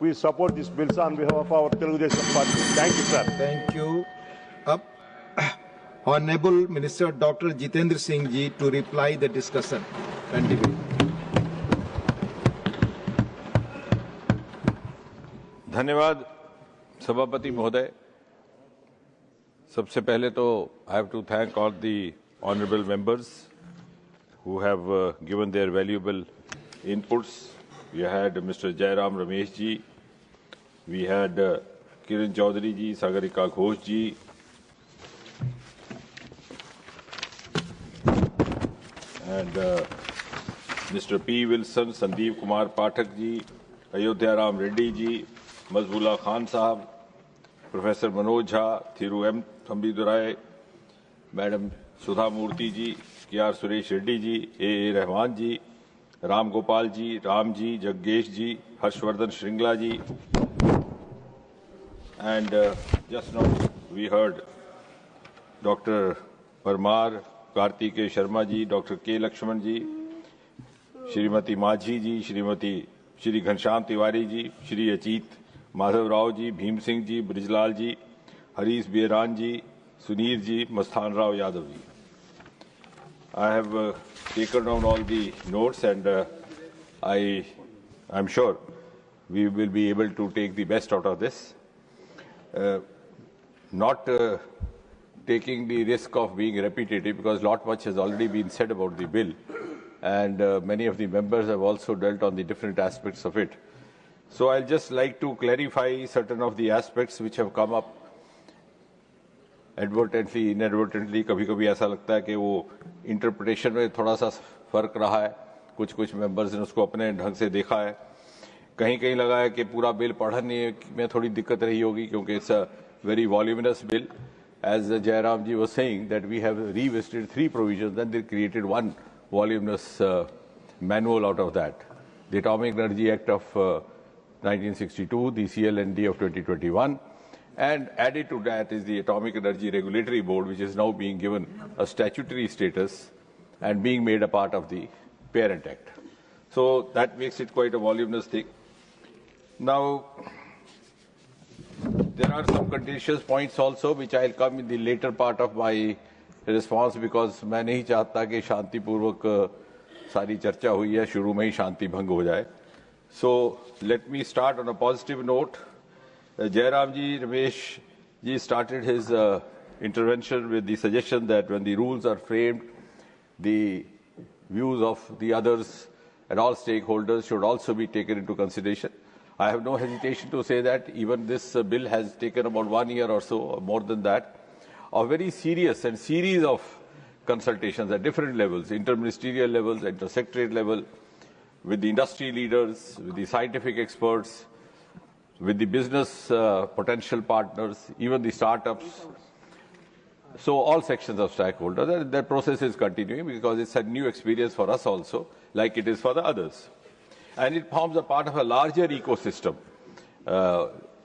We support this bill on behalf of our Telugu Desam party. Thank you, sir. Thank you. Up, Honorable Minister Dr. Jitendra Singh ji to reply the discussion. Continue. धन्यवाद सभापति महोदय। सबसे पहले तो I have to thank all the honorable members who have given their valuable inputs. We had Mr. Jairam Ramesh ji, we had Kiran Chaudhary ji, Sagarika Ghosh ji, and Mr. P. Wilson, Sandeep Kumar Pathak ji, Ayodhya Ram Reddy ji, Mazbullah Khan Sahab, Professor Manoj Jha, Thiru M. Thambidurai, Madam Sudha Murthy ji, K.R. Suresh Reddy ji, A. Rahman ji, Ram Gopal ji, Ram ji, Jaggesh ji, Harshvardhan Shringla ji, and just now we heard Dr. Parmar, Kartikeya Sharma ji, Dr. K. Lakshman ji, Shrimati Majhi ji, Shri Ghanshyam Tiwari ji, Shri Achit Madhav Rao ji, Bhim Singh ji, Brijlal ji, Harish Bieran ji, Sunir ji, Masthan Rao Yadav ji. I have taken down all the notes, and I'm sure we will be able to take the best out of this. Not taking the risk of being repetitive, because much has already been said about the bill, and many of the members have also dealt on the different aspects of it. So I'll just like to clarify certain of the aspects which have come up advertently inadvertently कभी-कभी ऐसा लगता है कि वो interpretation में थोड़ा सा फर्क रहा है, कुछ मेंबर्स ने उसको अपने ढंग से देखा है, कहीं लगा है कि पूरा बिल पढ़ने में थोड़ी दिक्कत रही होगी क्योंकि it's a very voluminous bill. As Jairam ji was saying that we have revisited 3 provisions, then they created one voluminous manual out of that. The Atomic Energy Act of 1962, the CLND of 2021, and added to that is the Atomic Energy Regulatory Board, which is now being given a statutory status and being made a part of the Parent Act. So that makes it quite a voluminous thing. Now, there are some contentious points also, which I'll come in the later part of my response, because मैं नहीं चाहता कि शांतिपूर्वक सारी चर्चा हुई है, शुरू में ही शांति भंग हो जाए. So let me start on a positive note. Jairam ji, Ramesh ji started his intervention with the suggestion that when the rules are framed, the views of the others and all stakeholders should also be taken into consideration. I have no hesitation to say that even this bill has taken about 1 year or so, or more than that, of very serious and series of consultations at different levels, interministerial levels, intersecretariat level, with the industry leaders, with the scientific experts, with the business potential partners, even the startups. So all sections of stakeholders, that process is continuing because it's a new experience for us also, like it is for the others. And it forms a part of a larger ecosystem,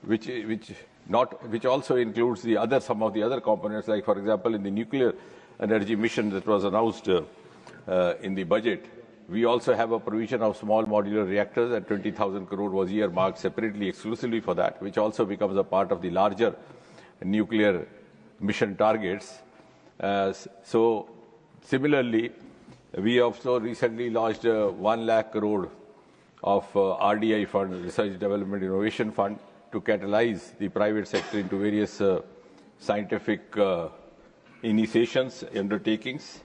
which also includes some of the other components, like for example in the nuclear energy mission that was announced in the budget. We also have a provision of small modular reactors, and 20,000 crore was earmarked separately, exclusively for that, which also becomes a part of the larger nuclear mission targets. So similarly, we also recently launched a 1 lakh crore of RDI fund, Research Development Innovation Fund, to catalyze the private sector into various scientific initiations, undertakings.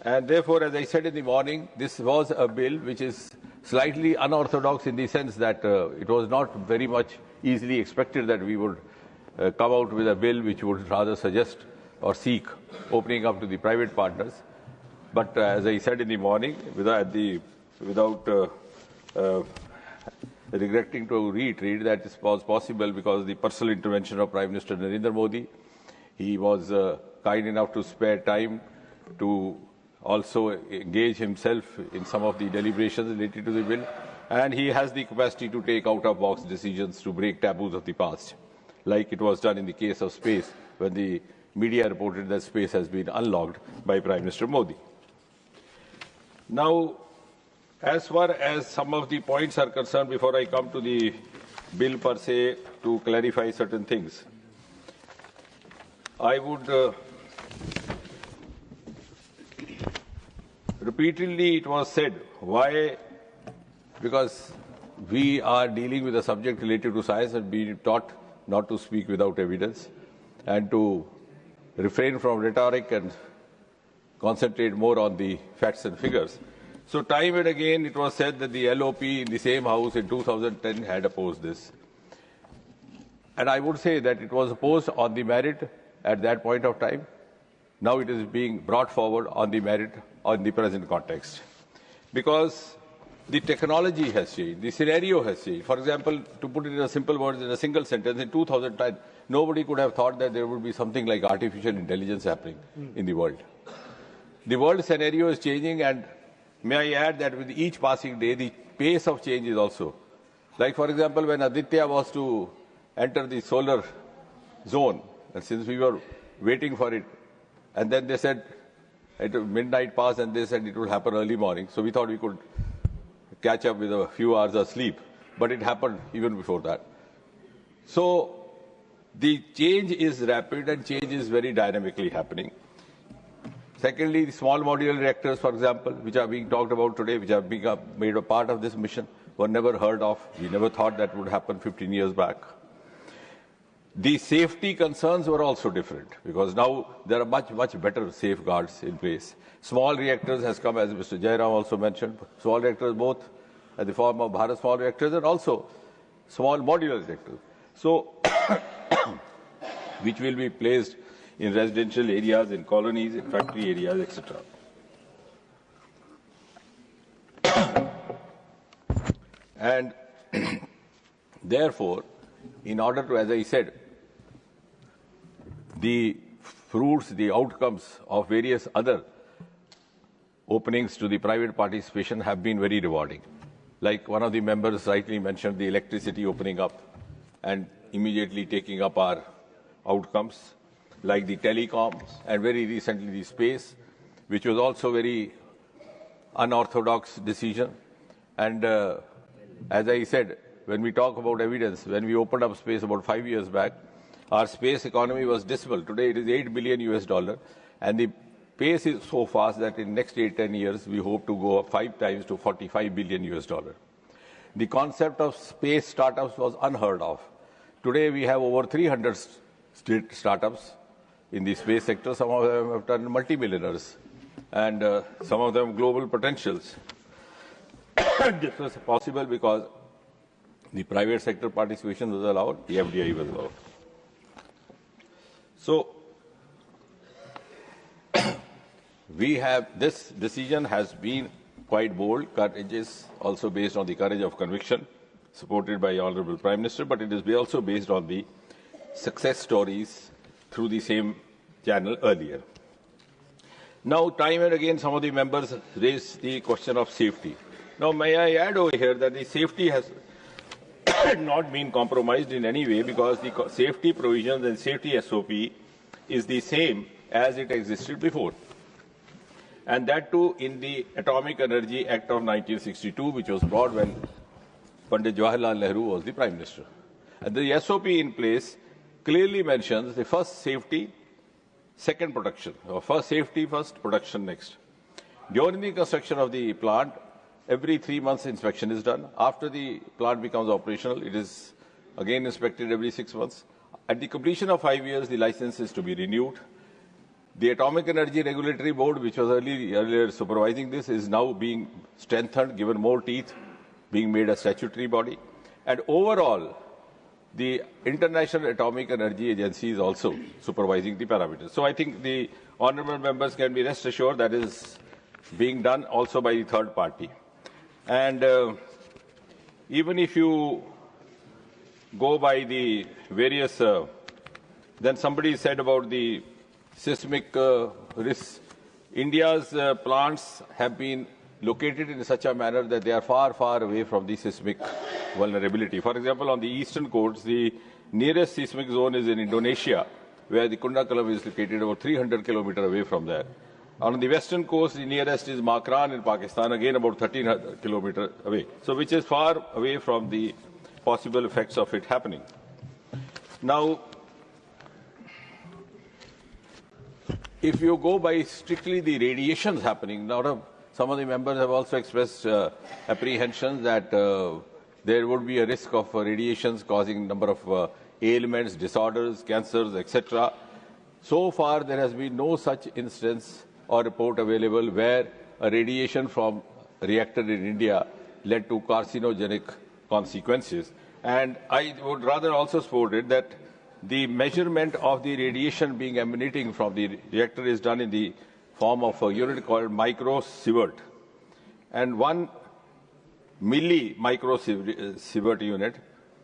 And therefore, as I said in the morning, this was a bill which is slightly unorthodox in the sense that it was not very much easily expected that we would come out with a bill which would rather suggest or seek opening up to the private partners. But as I said in the morning, without regretting to reiterate that it was possible because of the personal intervention of Prime Minister Narendra Modi. He was kind enough to spare time to also engage himself in some of the deliberations related to the bill, and he has the capacity to take out-of-box decisions to break taboos of the past, like it was done in the case of space, when the media reported that space has been unlocked by Prime Minister Modi. Now, As far as some of the points are concerned, before I come to the bill per se to clarify certain things, I would repeatedly it was said, why? Because we are dealing with a subject related to science and being taught not to speak without evidence and to refrain from rhetoric and concentrate more on the facts and figures. So time and again it was said that the LOP in the same house in 2010 had opposed this. And I would say that it was opposed on the merit at that point of time. Now it is being brought forward on the merit on the present context. Because the technology has changed, the scenario has changed. For example, to put it in a simple words, in a single sentence, in 2010, nobody could have thought that there would be something like artificial intelligence happening in the world. The world scenario is changing, and may I add that with each passing day, the pace of change is also. Like, for example, when Aditya was to enter the solar zone, and since we were waiting for it, and then they said, at midnight passed, and they said it would happen early morning. So we thought we could catch up with a few hours of sleep, but it happened even before that. So the change is rapid and change is very dynamically happening. Secondly, the small modular reactors, for example, which are being talked about today, which have made a part of this mission, were never heard of. We never thought that would happen 15 years back. The safety concerns were also different because now there are much better safeguards in place. Small reactors has come, as Mr. Jairam also mentioned, small reactors both in the form of Bharat small reactors and also small modular reactors. So, which will be placed in residential areas, in colonies, in factory areas, etc. And therefore, in order to, as I said, the fruits, the outcomes of various other openings to the private participation have been very rewarding. Like one of the members rightly mentioned, the electricity opening up and immediately taking up our outcomes, like the telecoms and very recently the space, which was also very unorthodox decision. And as I said, when we talk about evidence, when we opened up space about 5 years back, our space economy was dismal. Today it is $8 billion, and the pace is so fast that in the next 8-10 years we hope to go up 5 times to $45 billion. The concept of space startups was unheard of. Today we have over 300 startups in the space sector. Some of them have turned multi-millionaires, and some of them global potentials. This was possible because the private sector participation was allowed, the FDI was allowed. So, we have, this decision has been quite bold, courageous, also based on the courage of conviction, supported by Honorable Prime Minister, but it is also based on the success stories through the same channel earlier. Now, time and again, some of the members raised the question of safety. Now, may I add over here that the safety has not been compromised in any way because the safety provisions and safety SOP is the same as it existed before. And that too in the Atomic Energy Act of 1962, which was brought when Pandit Jawaharlal Nehru was the Prime Minister. And the SOP in place clearly mentions the first safety, second production, or first safety first, production next. During the construction of the plant, every 3 months inspection is done. After the plant becomes operational, it is again inspected every 6 months. At the completion of 5 years, the license is to be renewed. The Atomic Energy Regulatory Board, which was earlier supervising this, is now being strengthened, given more teeth, being made a statutory body. And overall, the International Atomic Energy Agency is also supervising the parameters. So I think the honourable members can be rest assured that is being done also by the third party. And even if you go by the various, then somebody said about the seismic risks. India's plants have been located in such a manner that they are far, far away from the seismic vulnerability. For example, on the eastern coast, the nearest seismic zone is in Indonesia, where the Kundakalam is located about 300 kilometers away from there. On the western coast, the nearest is Makran in Pakistan, again about 1300 kilometers away. So which is far away from the possible effects of it happening. Now, if you go by strictly the radiations happening, now some of the members have also expressed apprehensions that there would be a risk of radiations causing a number of ailments, disorders, cancers, etc. So far, there has been no such instance or report available where a radiation from a reactor in India led to carcinogenic consequences. And I would rather also support it that the measurement of the radiation being emanating from the reactor is done in the form of a unit called microsievert. And 1 milli-microsievert unit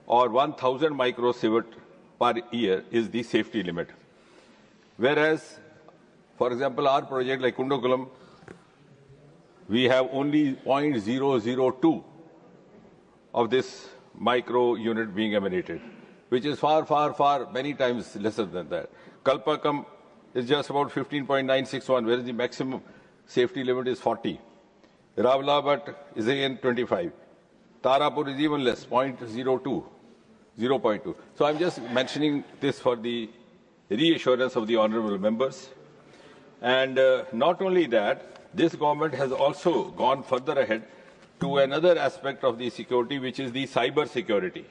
or 1000 microsievert per year is the safety limit. Whereas, for example, our project like Kundakulam, we have only 0.002 of this micro unit being emanated, which is far, many times lesser than that. Kalpakam is just about 15.961, whereas the maximum safety limit is 40. Ravlabat is again 25. Tarapur is even less, 0.02, 0.2. So I'm just mentioning this for the reassurance of the honorable members. And not only that, this government has also gone further ahead to another aspect of the security, which is the cyber security.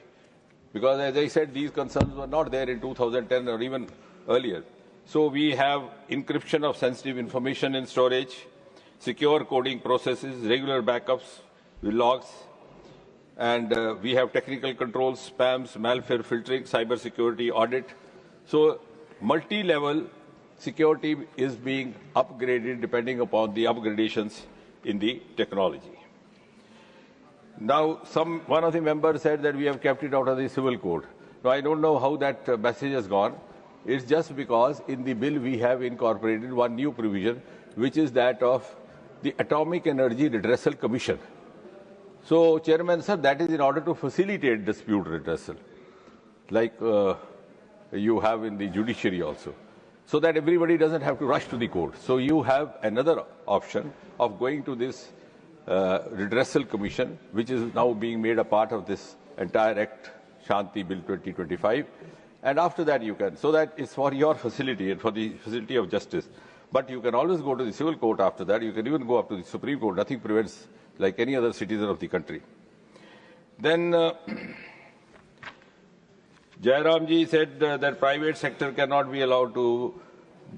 Because as I said, these concerns were not there in 2010 or even earlier. So we have encryption of sensitive information in storage, secure coding processes, regular backups with logs, and we have technical controls, spams, malware filtering, cyber security audit. So multi-level security is being upgraded depending upon the upgradations in the technology. Now, one of the members said that we have kept it out of the civil code. Now, I don't know how that message has gone. It's just because in the bill we have incorporated one new provision, which is that of the Atomic Energy Redressal Commission. So, Chairman, sir, that is in order to facilitate dispute redressal, like you have in the judiciary also, so that everybody doesn't have to rush to the court. So you have another option of going to this redressal commission, which is now being made a part of this entire Act, Shanti Bill 2025. And after that you can, so that it's for your facility and for the facility of justice. But you can always go to the civil court after that. You can even go up to the Supreme Court. Nothing prevents, like any other citizen of the country. Then Jairamji said that private sector cannot be allowed to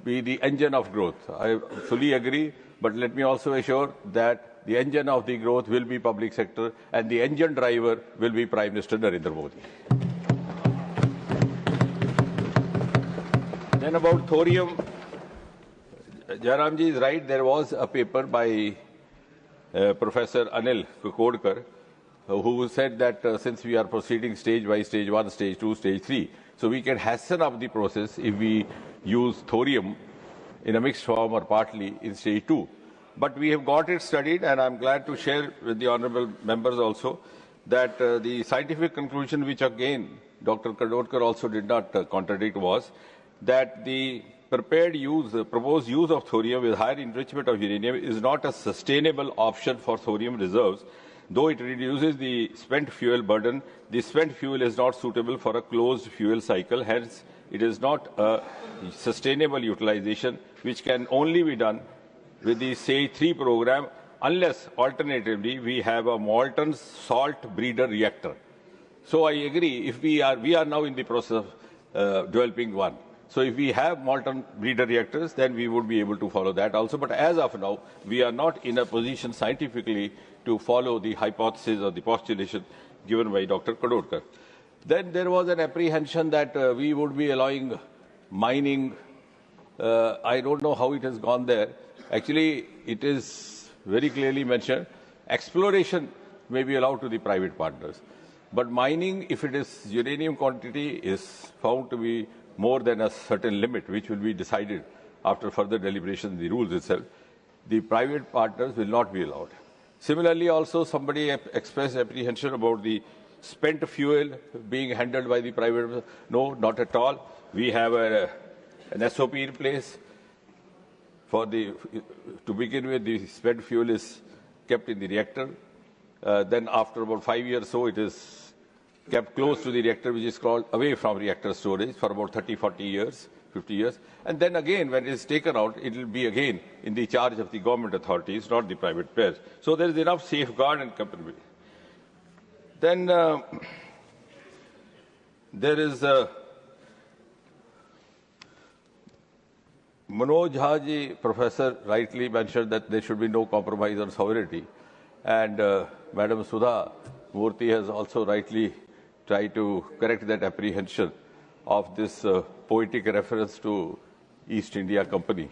be the engine of growth. I fully agree, but let me also assure that the engine of the growth will be public sector and the engine driver will be Prime Minister Narendra Modi. Then about thorium, Jairamji is right. There was a paper by Professor Anil Kakodkar who said that since we are proceeding stage by stage 1, stage 2, stage 3, so we can hasten up the process if we use thorium in a mixed form or partly in stage 2. But we have got it studied, and I'm glad to share with the honorable members also that the scientific conclusion, which again Dr. Kakodkar also did not contradict, was that the proposed use of thorium with higher enrichment of uranium is not a sustainable option for thorium reserves. Though it reduces the spent fuel burden, the spent fuel is not suitable for a closed fuel cycle. Hence, it is not a sustainable utilization, which can only be done with the Stage 3 program, unless alternatively we have a molten salt breeder reactor. So I agree, if we are now in the process of developing one. So if we have molten breeder reactors, then we would be able to follow that also. But as of now, we are not in a position scientifically to follow the hypothesis or the postulation given by Dr. Kakodkar. Then there was an apprehension that we would be allowing mining. I don't know how it has gone there. Actually, it is very clearly mentioned. Exploration may be allowed to the private partners. But mining, if it is uranium quantity is found to be more than a certain limit, which will be decided after further deliberation in the rules itself, the private partners will not be allowed. Similarly, also somebody expressed apprehension about the spent fuel being handled by the private. No, not at all. We have an SOP in place. to begin with, the spent fuel is kept in the reactor. Then after about 5 years so, it is kept close to the reactor, which is called away from reactor storage for about 30, 40 years, 50 years. And then again, when it is taken out, it will be again in the charge of the government authorities, not the private players. So there is enough safeguard and capability. Then there is Manoj Jha, professor, rightly mentioned that there should be no compromise on sovereignty. And Madam Sudha Murthy has also rightly tried to correct that apprehension of this poetic reference to East India Company,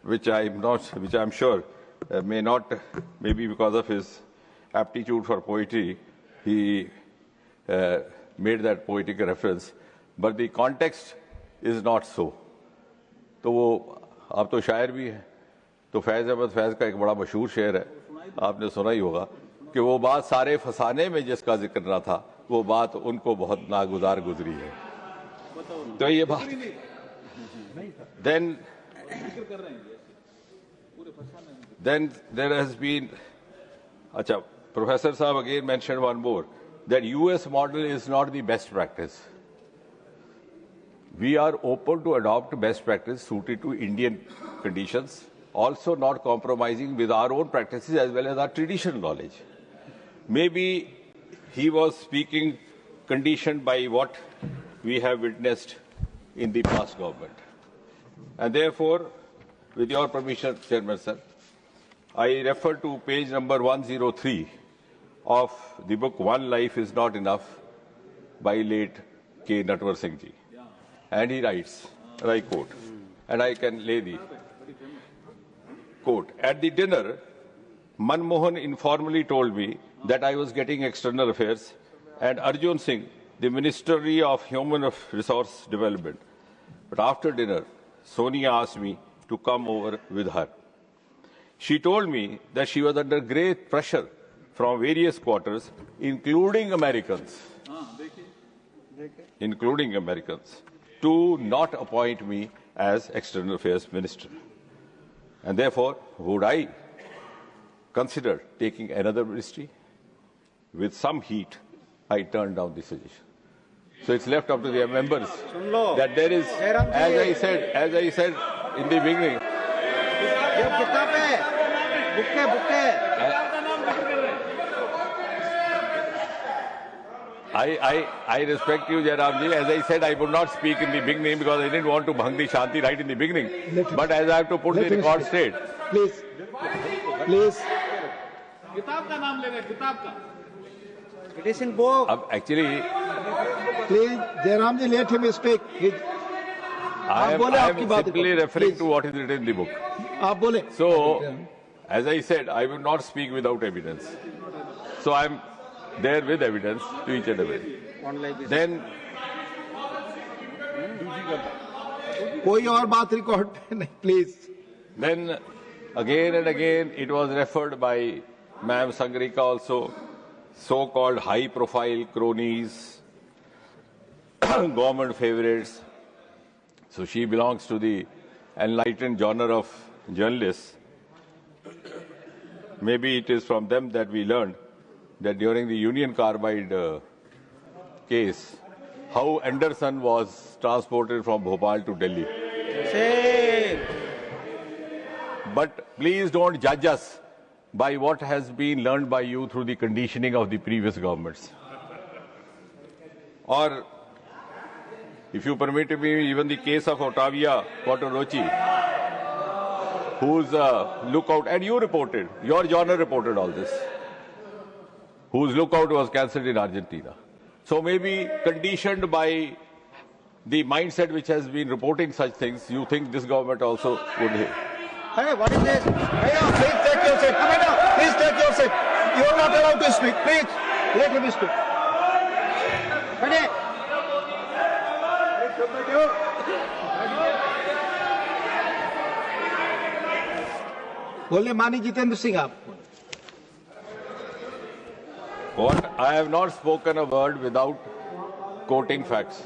which I'm sure may not, maybe because of his aptitude for poetry, he made that poetic reference. But the context is not so. तो वो आप तो शायर भी हैं, तो फैज़ अहमद फैज़ का एक बड़ा मशहूर शेर है, आपने सुना ही होगा कि वो बात सारे फसाने में जिसका जिक्र ना था, वो बात उनको बहुत नागुजार गुजरी है. तो ये बात then there has been, अच्छा, Professor Saab again mentioned one more, that US model is not the best practice. We are open to adopt best practice suited to Indian conditions, also not compromising with our own practices as well as our traditional knowledge. Maybe he was speaking conditioned by what we have witnessed in the past government. And therefore, with your permission, Chairman Sir, I refer to page number 103 of the book One Life is Not Enough by late K. Natwar Singh Ji. And he writes, and I quote, and I can lay the quote, at the dinner, Manmohan informally told me that I was getting external affairs and Arjun Singh, the Ministry of Human Resource Development. But after dinner, Sonia asked me to come over with her. She told me that she was under great pressure from various quarters, including Americans, to not appoint me as External Affairs Minister. And therefore, would I consider taking another ministry? With some heat, I turned down the suggestion. So it's left up to the members that there is, as I said in the beginning, I respect you, Jairamji. As I said, I would not speak in the beginning because I didn't want to bhang the Shanti right in the beginning. But as I have to put the record straight. Please. किताब का नाम ले रहे, किताब का. Petition book. Actually, Please, Jairamji, let him speak. I am simply referring to what is written in the book. So, as I said, I will not speak without evidence. So I am there with evidence to each and every. Then, कोई और बात record पे नहीं, please. Then, again and again, it was referred by Ma'am Sangrika also, so-called high-profile cronies, government favorites. So she belongs to the enlightened genre of journalists. Maybe it is from them that we learned that during the Union Carbide case, how Anderson was transported from Bhopal to Delhi. But please don't judge us by what has been learned by you through the conditioning of the previous governments. Or, if you permit me, even the case of Ottavia Quartarocci, whose lookout, and you reported, your journal reported all this, whose lookout was cancelled in Argentina. So maybe conditioned by the mindset which has been reporting such things, you think this government also would hit. Hey, what is this? Please take your seat. Please take your seat. You are not allowed to speak. Please, let him speak. बोले मानी जितेंद्र सिंह आप. What? I have not spoken a word without quoting facts.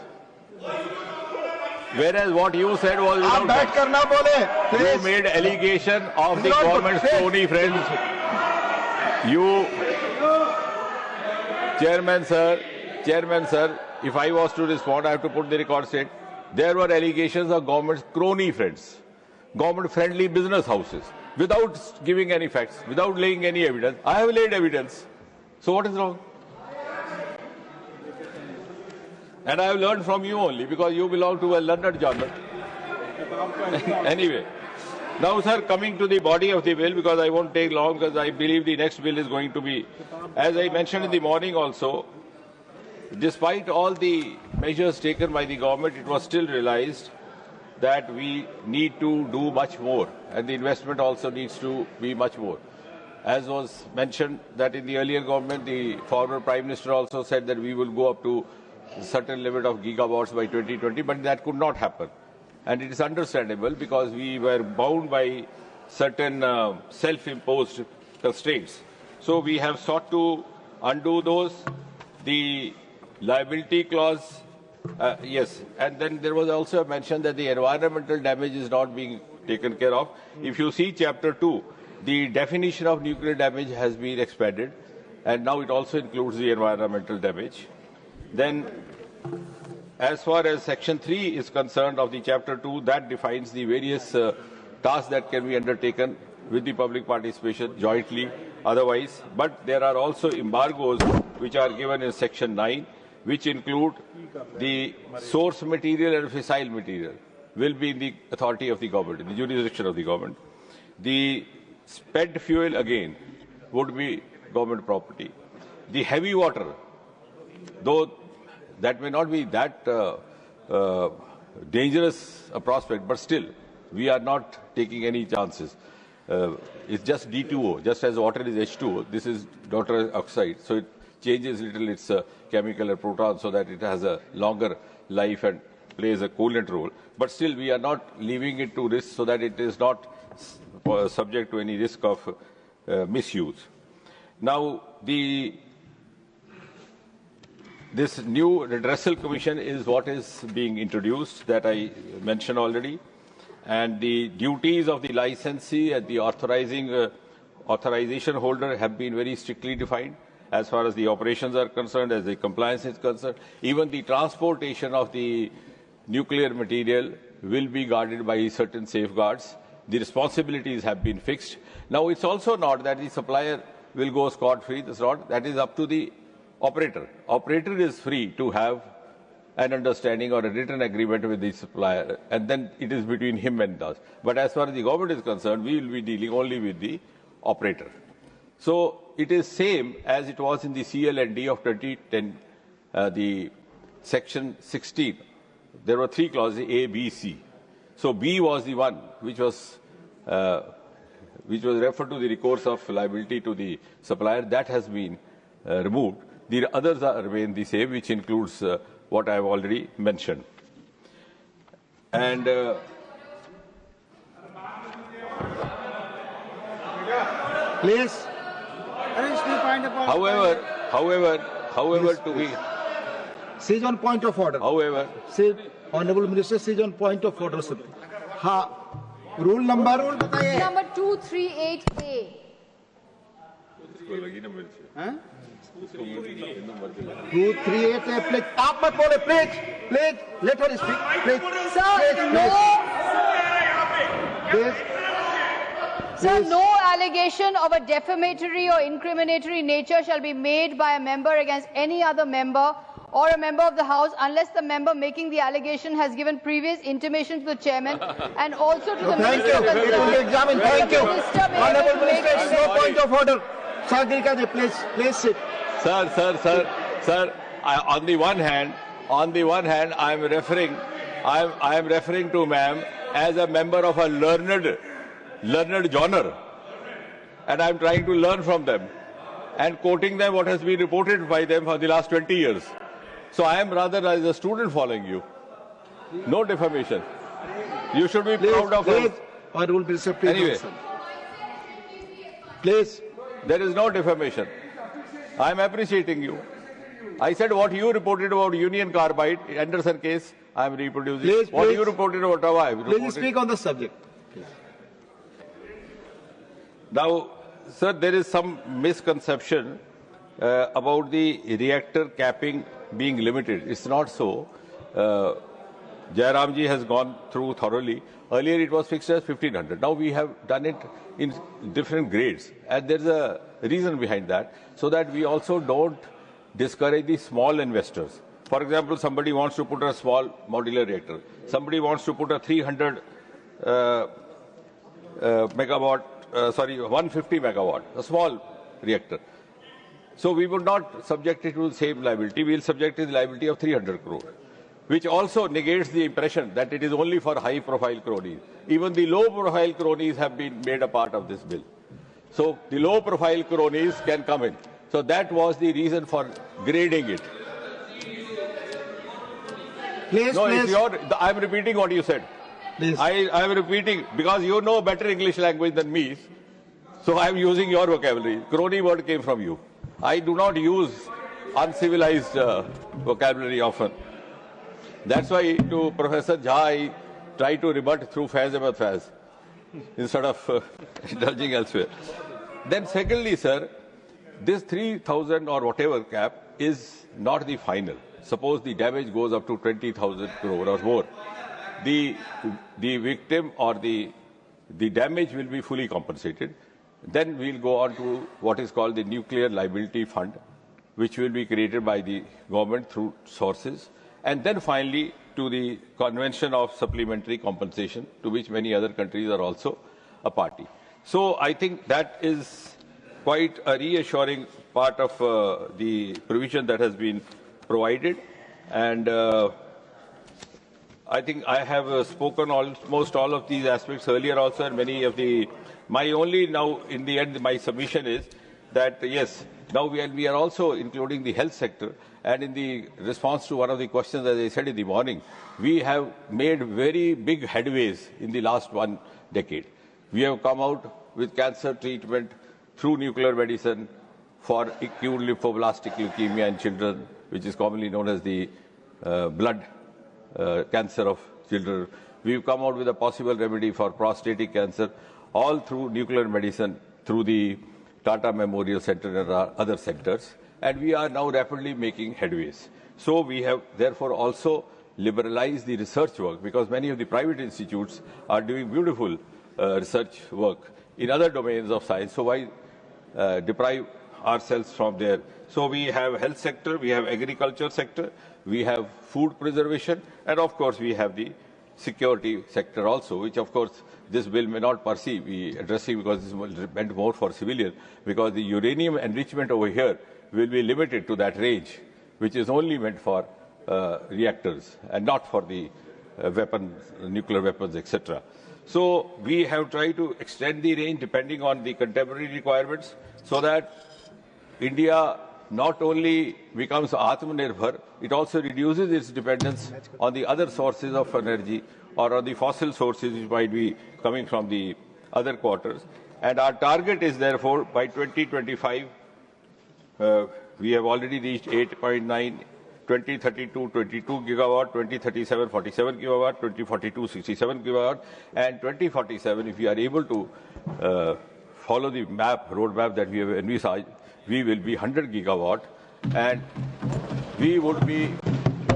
Whereas what you said was आप without बैठ facts. कर ना बोले You please made allegation of the Without government's facts. crony friends. You, Chairman sir, if I was to respond, I have to put the record straight. There were allegations of government's crony friends, government-friendly business houses, without giving any facts, without laying any evidence. I have laid evidence. So what is wrong? And I have learned from you only because you belong to a learned journal. Anyway, now sir, coming to the body of the bill, because I won't take long, because I believe the next bill is going to be, as I mentioned in the morning also, despite all the measures taken by the government, it was still realized that we need to do much more, and the investment also needs to be much more. As was mentioned that in the earlier government, the former Prime Minister also said that we will go up to a certain limit of gigawatts by 2020, but that could not happen. And it is understandable because we were bound by certain self-imposed constraints. So we have sought to undo those. The liability clause, yes, and then there was also a mention that the environmental damage is not being taken care of. If you see Chapter 2, the definition of nuclear damage has been expanded, and now it also includes the environmental damage. Then, as far as Section 3 is concerned of the Chapter 2, that defines the various tasks that can be undertaken with the public participation jointly, otherwise. But there are also embargoes which are given in Section 9, which include the source material and fissile material will be in the authority of the government, in the jurisdiction of the government. The spent fuel, again, would be government property. The heavy water, though that may not be that dangerous a prospect, but still, we are not taking any chances. It's just D2O, just as water is H2O, this is nitrous oxide, so it changes little its chemical and proton so that it has a longer life and plays a coolant role. But still, we are not leaving it to risk so that it is not subject to any risk of misuse. Now, this new redressal commission is what is being introduced that I mentioned already, and the duties of the licensee and the authorization holder have been very strictly defined as far as the operations are concerned, as the compliance is concerned. Even the transportation of the nuclear material will be guarded by certain safeguards. The responsibilities have been fixed. Now, it's also not that the supplier will go scot-free. That's not. That is up to the operator. Operator is free to have an understanding or a written agreement with the supplier, and then it is between him and us. But as far as the government is concerned, we will be dealing only with the operator. So it is same as it was in the CL&D of 2010, the Section 16. There were three clauses, A, B, C. So B was the one which was referred to the recourse of liability to the supplier. That has been removed. The others remain the same, which includes what I have already mentioned. And please. However, to be. Seize on point of order. However, Honorable Minister, seize on point of order. हाँ, rule number 238A. 238A, please. आप मत बोले, please. Let her speak, please. Sir, no allegation of a defamatory or incriminatory nature shall be made by a member against any other member or a member of the House unless the member making the allegation has given previous intimation to the chairman and also to the Thank minister you. It will be examined. Thank you. Honorable Minister, no point of order. Sagrika ji, please sit. Sir, on the one hand, I am referring to ma'am as a member of a learned genre, and I am trying to learn from them and quoting them what has been reported by them for the last 20 years. So I am rather as a student following you. No defamation. You should be proud of us. Honorable Minister, please. Anyway. Please. There is no defamation. I am appreciating you. I said what you reported about Union Carbide, Anderson case, I am reproducing. Please, what please. you reported about Hawaii. Please speak on the subject. Now, sir, there is some misconception about the reactor capping being limited. It's not so. Jairamji has gone through thoroughly. Earlier it was fixed as 1500. Now we have done it in different grades. And there's a reason behind that, so that we also don't discourage the small investors. For example, somebody wants to put a small modular reactor. Somebody wants to put a 300 150 megawatt, a small reactor. So we would not subject it to the same liability. We will subject it to the liability of 300 crore, which also negates the impression that it is only for high-profile cronies. Even the low-profile cronies have been made a part of this bill. So the low-profile cronies can come in. So that was the reason for grading it. Please, No, please. I'm repeating what you said. Please. I am repeating because you know better English language than me. So I am using your vocabulary. Crony word came from you. I do not use uncivilized vocabulary often. That's why to Professor Jha, I try to rebut through Faiz Ahmed Faiz instead of indulging elsewhere. Then secondly, sir, this 3,000 or whatever cap is not the final. Suppose the damage goes up to 20,000 crore or more. The victim or the damage will be fully compensated. Then we'll go on to what is called the Nuclear Liability Fund, which will be created by the government through sources. And then finally to the Convention of Supplementary Compensation, to which many other countries are also a party. So I think that is quite a reassuring part of the provision that has been provided. And I think I have spoken almost all of these aspects earlier also, and many of the... My only now, in the end, my submission is that, yes, now we are also including the health sector, and in the response to one of the questions, as I said in the morning, we have made very big headways in the last 1 decade. We have come out with cancer treatment through nuclear medicine for acute lymphoblastic leukemia in children, which is commonly known as the blood cancer of children. We've come out with a possible remedy for prostatic cancer, all through nuclear medicine, through the Tata Memorial Center and other sectors. And we are now rapidly making headways. So we have therefore also liberalized the research work, because many of the private institutes are doing beautiful research work in other domains of science. So why deprive ourselves from there? So we have health sector, we have agriculture sector, we have food preservation, and of course we have the security sector also, which of course this bill may not per se be addressing, because this is meant more for civilian, because the uranium enrichment over here will be limited to that range, which is only meant for reactors and not for the weapons, nuclear weapons, etc. So we have tried to extend the range depending on the contemporary requirements, so that India not only becomes Atmanirbhar, it also reduces its dependence on the other sources of energy or on the fossil sources which might be coming from the other quarters. And our target is therefore by 2025, we have already reached 8.9, 2032, 22 gigawatt, 2037, 47 gigawatt, 2042, 67 gigawatt, and 2047, if we are able to follow the roadmap that we have envisaged, we will be 100 gigawatt, and we would be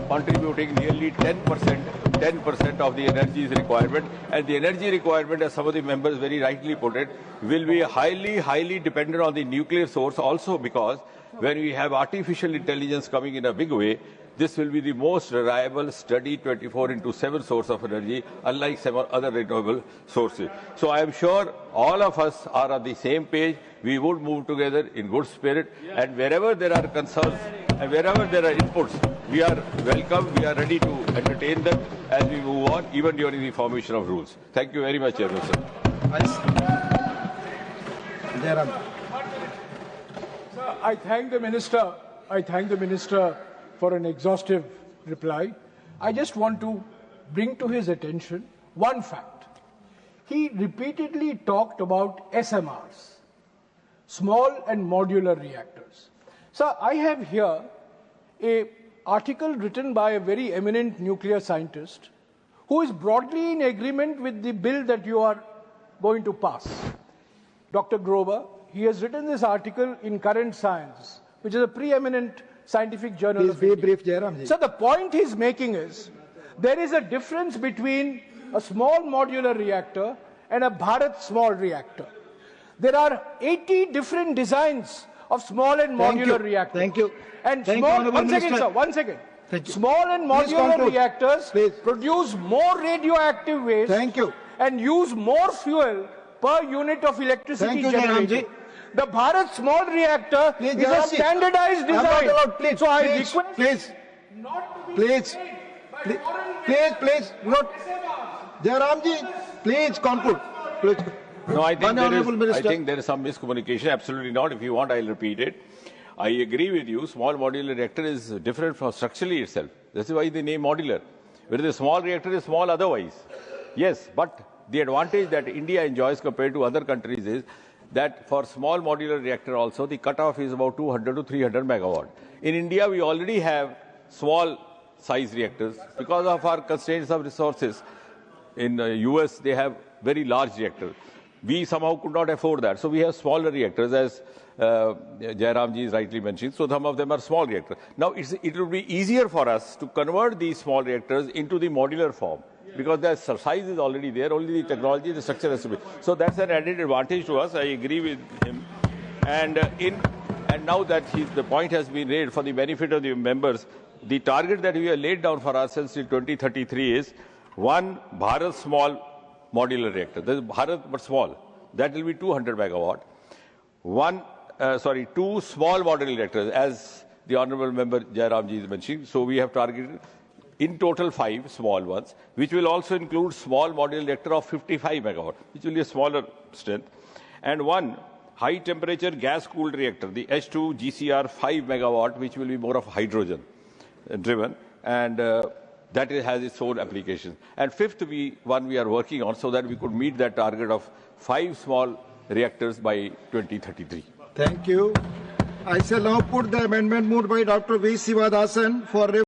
contributing nearly 10% of the energy requirement. And the energy requirement, as some of the members very rightly put it, will be highly dependent on the nuclear source also, because when we have artificial intelligence coming in a big way, this will be the most reliable, steady 24/7 source of energy, unlike some other renewable sources. So I am sure all of us are on the same page. We would move together in good spirit, and wherever there are concerns and wherever there are inputs, we are welcome, we are ready to entertain them as we move on, even during the formation of rules. Thank you very much, Chairman, sir. I thank the minister. I thank the minister for an exhaustive reply. I just want to bring to his attention one fact. He repeatedly talked about SMRs, small and modular reactors. So I have here an article written by a very eminent nuclear scientist who is broadly in agreement with the bill that you are going to pass. Dr. Grover, he has written this article in Current Science, which is a preeminent scientific journal. Please of be India. brief, Jairam ji. So the point he's making is, there is a difference between a small modular reactor and a Bharat small reactor. There are 80 different designs of small and Thank modular you. reactors. Thank you. And Thank you, small, Honourable one second, Minister. sir, one second. Thank you. Small and Please modular conclude. reactors Please. produce more radioactive waste Thank you. and use more fuel per unit of electricity Thank you, Jairam generated. ji. The Bharat small reactor Please, is a Jairam ji. standardized I'm not design. allowed. Please, So I please, request please, not to be please, made by please, foreign please, not. Jairam ji, please conclude. Please. No, I think, Honourable Minister. there is some miscommunication. Absolutely not. If you want, I'll repeat it. I agree with you. Small modular reactor is different from structurally itself. That's why the name modular. Whereas the small reactor is small otherwise. Yes, but the advantage that India enjoys compared to other countries is that for small modular reactor also, the cutoff is about 200 to 300 megawatt. In India, we already have small size reactors because of our constraints of resources. In the US, they have very large reactors. We somehow could not afford that. So we have smaller reactors, as Jairam ji is rightly mentioning. So some of them are small reactors. Now, it will be easier for us to convert these small reactors into the modular form because the size is already there, only the technology, the structure has to be. So that's an added advantage to us. I agree with him. And now that the point has been made for the benefit of the members, the target that we have laid down for ourselves in 2033 is one Bharat small modular reactor. That is Bharat but small. That will be 200 megawatt. Two small modular reactors, as the Honourable Member Jairam ji is mentioning. So we have targeted in total 5 small ones, which will also include small modular reactor of 55 megawatt, which will be a smaller strength, and one high temperature gas cooled reactor, the H2 GCR 5 megawatt, which will be more of hydrogen driven, and that has its own applications. And fifth one we are working on so that we could meet that target of 5 small reactors by 2033. Thank you. I shall now put the amendment moved by Dr. V. Sivadasan for